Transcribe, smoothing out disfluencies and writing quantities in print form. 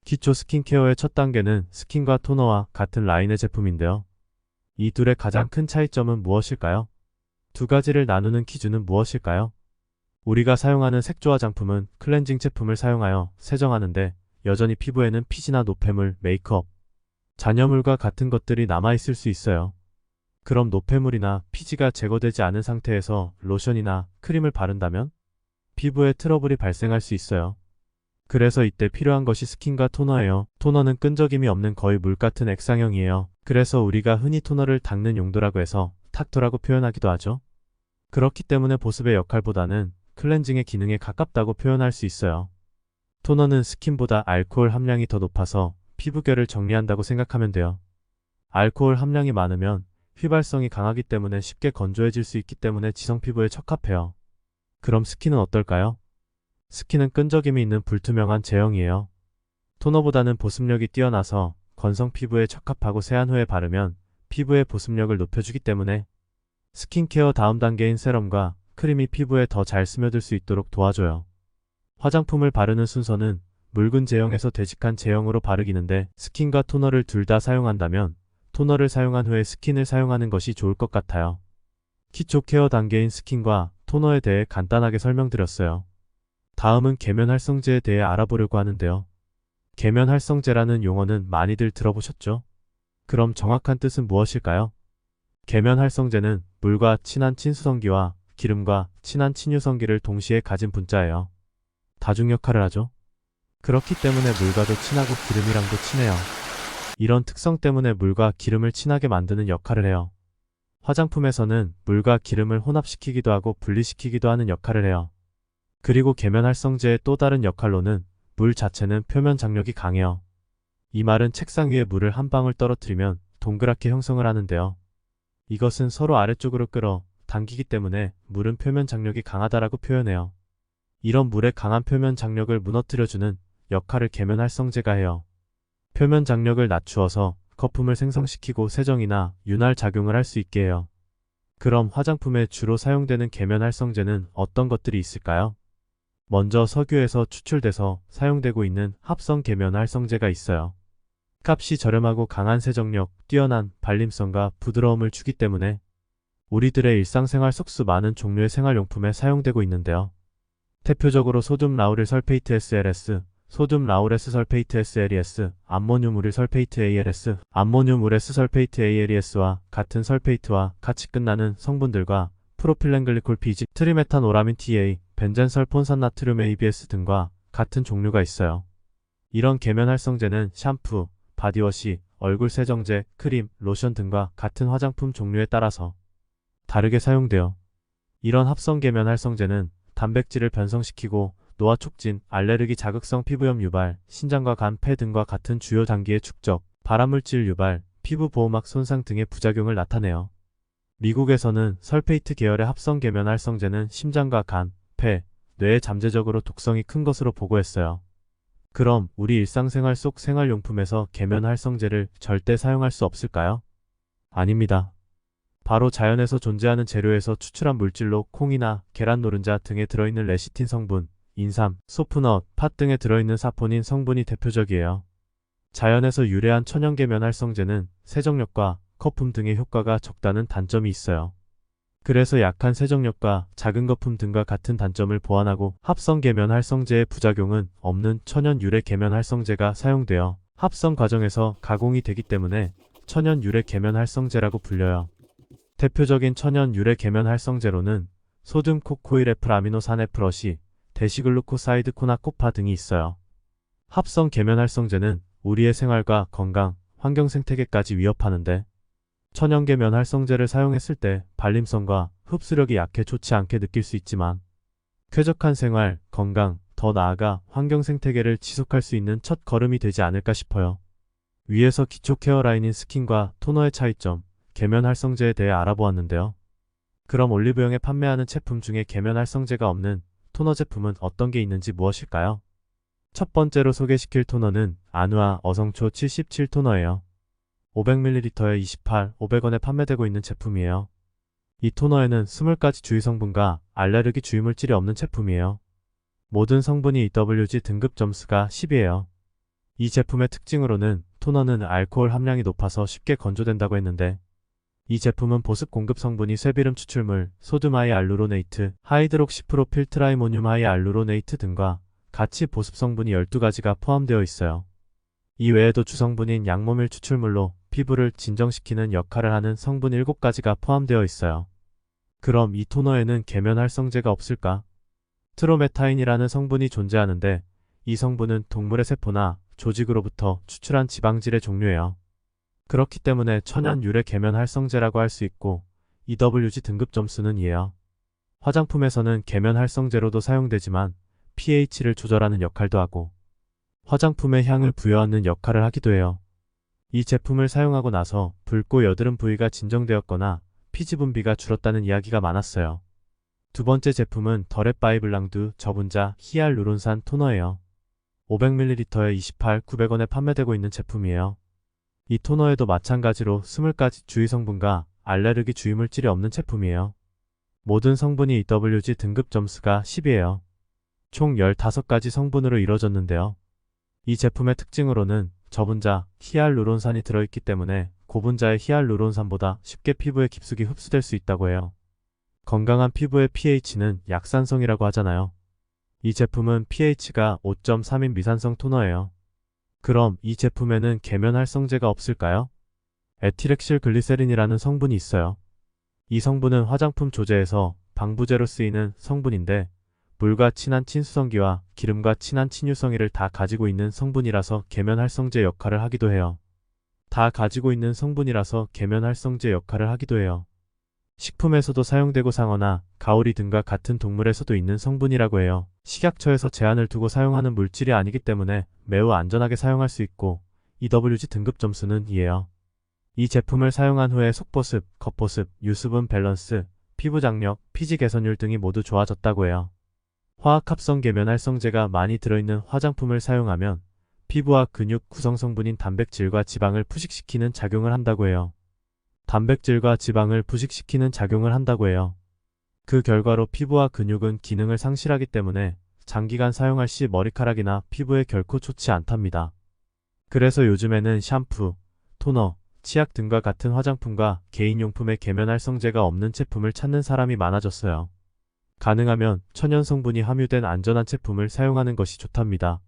기초 스킨케어의 첫 단계는 스킨과 토너와 같은 라인의 제품인데요. 이 둘의 가장 큰 차이점은 무엇일까요? 두 가지를 나누는 기준은 무엇일까요? 우리가 사용하는 색조 화장품은 클렌징 제품을 사용하여 세정하는데 여전히 피부에는 피지나 노폐물, 메이크업, 잔여물과 같은 것들이 남아있을 수 있어요. 그럼 노폐물이나 피지가 제거되지 않은 상태에서 로션이나 크림을 바른다면 피부에 트러블이 발생할 수 있어요. 그래서 이때 필요한 것이 스킨과 토너예요. 토너는 끈적임이 없는 거의 물 같은 액상형이에요. 그래서 우리가 흔히 토너를 닦는 용도라고 해서 탁토라고 표현하기도 하죠. 그렇기 때문에 보습의 역할보다는 클렌징의 기능에 가깝다고 표현할 수 있어요. 토너는 스킨보다 알코올 함량이 더 높아서 피부결을 정리한다고 생각하면 돼요. 알코올 함량이 많으면 휘발성이 강하기 때문에 쉽게 건조해질 수 있기 때문에 지성 피부에 적합해요. 그럼 스킨은 어떨까요? 스킨은 끈적임이 있는 불투명한 제형이에요. 토너보다는 보습력이 뛰어나서 건성 피부에 적합하고 세안 후에 바르면 피부의 보습력을 높여주기 때문에 스킨케어 다음 단계인 세럼과 크림이 피부에 더 잘 스며들 수 있도록 도와줘요. 화장품을 바르는 순서는 묽은 제형에서 되직한 제형으로 바르기는데 스킨과 토너를 둘 다 사용한다면 토너를 사용한 후에 스킨을 사용하는 것이 좋을 것 같아요. 기초 케어 단계인 스킨과 토너에 대해 간단하게 설명드렸어요. 다음은 계면활성제에 대해 알아보려고 하는데요. 계면활성제라는 용어는 많이들 들어보셨죠? 그럼 정확한 뜻은 무엇일까요? 계면활성제는 물과 친한 친수성기와 기름과 친한 친유성기를 동시에 가진 분자예요. 다중 역할을 하죠. 그렇기 때문에 물과도 친하고 기름이랑도 친해요. 이런 특성 때문에 물과 기름을 친하게 만드는 역할을 해요. 화장품에서는 물과 기름을 혼합시키기도 하고 분리시키기도 하는 역할을 해요. 그리고 계면활성제의 또 다른 역할로는 물 자체는 표면 장력이 강해요. 이 말은 책상 위에 물을 한 방울 떨어뜨리면 동그랗게 형성을 하는데요. 이것은 서로 아래쪽으로 끌어 당기기 때문에 물은 표면 장력이 강하다라고 표현해요. 이런 물의 강한 표면 장력을 무너뜨려주는 역할을 계면활성제가 해요. 표면 장력을 낮추어서 거품을 생성시키고 세정이나 윤활 작용을 할 수 있게 해요. 그럼 화장품에 주로 사용되는 계면활성제는 어떤 것들이 있을까요? 먼저 석유에서 추출돼서 사용되고 있는 합성 계면활성제가 있어요. 값이 저렴하고 강한 세정력, 뛰어난 발림성과 부드러움을 주기 때문에 우리들의 일상생활 속 많은 종류의 생활용품에 사용되고 있는데요. 대표적으로 소듐 라우릴 설페이트 SLS, 소듐 라우레스 설페이트 SLES, 암모늄 우릴 설페이트 ALS, 암모늄 우레스 설페이트 ALES와 같은 설페이트와 같이 끝나는 성분들과 프로필렌글리콜 PG, 트리메탄오라민 TA, 벤젠설폰산 나트륨 ABS 등과 같은 종류가 있어요. 이런 계면활성제는 샴푸, 바디워시, 얼굴 세정제, 크림, 로션 등과 같은 화장품 종류에 따라서 다르게 사용돼요. 이런 합성 계면활성제는 단백질을 변성시키고 노화 촉진, 알레르기 자극성 피부염 유발, 신장과 간, 폐 등과 같은 주요 장기의 축적, 발암물질 유발, 피부 보호막 손상 등의 부작용을 나타내요. 미국에서는 설페이트 계열의 합성 계면활성제는 심장과 간, 폐, 뇌에 잠재적으로 독성이 큰 것으로 보고했어요. 그럼 우리 일상생활 속 생활용품에서 계면활성제를 절대 사용할 수 없을까요? 아닙니다. 바로 자연에서 존재하는 재료에서 추출한 물질로 콩이나 계란 노른자 등에 들어있는 레시틴 성분, 인삼, 소프넛, 팥 등에 들어있는 사포닌 성분이 대표적이에요. 자연에서 유래한 천연 계면활성제는 세정력과 거품 등의 효과가 적다는 단점이 있어요. 그래서 약한 세정력과 작은 거품 등과 같은 단점을 보완하고 합성 계면활성제의 부작용은 없는 천연 유래 계면활성제가 사용되어 합성 과정에서 가공이 되기 때문에 천연 유래 계면활성제라고 불려요. 대표적인 천연 유래 계면활성제로는 소듐 코코일에플 아미노산에플러시, 데시글루코사이드 코나코파 등이 있어요. 합성 계면활성제는 우리의 생활과 건강, 환경 생태계까지 위협하는데 천연 계면활성제를 사용했을 때 발림성과 흡수력이 약해 좋지 않게 느낄 수 있지만 쾌적한 생활, 건강, 더 나아가 환경 생태계를 지속할 수 있는 첫 걸음이 되지 않을까 싶어요. 위에서 기초 케어라인인 스킨과 토너의 차이점, 계면활성제에 대해 알아보았는데요. 그럼 올리브영에 판매하는 제품 중에 계면활성제가 없는 토너 제품은 어떤 게 있는지 무엇일까요? 첫 번째로 소개시킬 토너는 아누아 어성초 77 토너예요. 500ml에 28, 500원에 판매되고 있는 제품이에요. 이 토너에는 20가지 주의 성분과 알레르기 주의물질이 없는 제품이에요. 모든 성분이 EWG 등급 점수가 10이에요. 이 제품의 특징으로는 토너는 알코올 함량이 높아서 쉽게 건조된다고 했는데, 이 제품은 보습 공급 성분이 쇠비름 추출물, 소듐 하이알루로네이트, 하이드록시프로필트라이모늄 하이알루로네이트 등과 같이 보습 성분이 12가지가 포함되어 있어요. 이 외에도 주성분인 양모밀 추출물로 피부를 진정시키는 역할을 하는 성분 7가지가 포함되어 있어요. 그럼 이 토너에는 계면활성제가 없을까? 트로메타인이라는 성분이 존재하는데, 이 성분은 동물의 세포나 조직으로부터 추출한 지방질의 종류예요. 그렇기 때문에 천연 유래 계면활성제라고 할 수 있고, EWG 등급 점수는 2예요. 화장품에서는 계면활성제로도 사용되지만 pH를 조절하는 역할도 하고 화장품의 향을 부여하는 역할을 하기도 해요. 이 제품을 사용하고 나서 붉고 여드름 부위가 진정되었거나 피지 분비가 줄었다는 이야기가 많았어요. 두 번째 제품은 더렛바이블랑두 저분자 히알루론산 토너예요. 500ml에 28,900원에 판매되고 있는 제품이에요. 이 토너에도 마찬가지로 20가지 주의 성분과 알레르기 주의 물질이 없는 제품이에요. 모든 성분이 EWG 등급 점수가 10이에요. 총 15가지 성분으로 이루어졌는데요. 이 제품의 특징으로는 저분자 히알루론산이 들어있기 때문에 고분자의 히알루론산보다 쉽게 피부에 깊숙이 흡수될 수 있다고 해요. 건강한 피부의 pH는 약산성이라고 하잖아요. 이 제품은 pH가 5.3인 미산성 토너예요. 그럼 이 제품에는 계면활성제가 없을까요? 에틸엑실 글리세린이라는 성분이 있어요. 이 성분은 화장품 조제에서 방부제로 쓰이는 성분인데, 물과 친한 친수성기와 기름과 친한 친유성이를 다 가지고 있는 성분이라서 계면활성제 역할을 하기도 해요. 다 가지고 있는 성분이라서 계면활성제 역할을 하기도 해요. 식품에서도 사용되고 상어나 가오리 등과 같은 동물에서도 있는 성분이라고 해요. 식약처에서 제한을 두고 사용하는 물질이 아니기 때문에 매우 안전하게 사용할 수 있고, EWG 등급 점수는 2예요. 이 제품을 사용한 후에 속보습, 겉보습, 유수분 밸런스, 피부 장력, 피지 개선율 등이 모두 좋아졌다고 해요. 화학합성 계면활성제가 많이 들어있는 화장품을 사용하면 피부와 근육 구성 성분인 단백질과 지방을 부식시키는 작용을 한다고 해요. 단백질과 지방을 부식시키는 작용을 한다고 해요. 그 결과로 피부와 근육은 기능을 상실하기 때문에 장기간 사용할 시 머리카락이나 피부에 결코 좋지 않답니다. 그래서 요즘에는 샴푸, 토너, 치약 등과 같은 화장품과 개인용품에 계면활성제가 없는 제품을 찾는 사람이 많아졌어요. 가능하면 천연 성분이 함유된 안전한 제품을 사용하는 것이 좋답니다.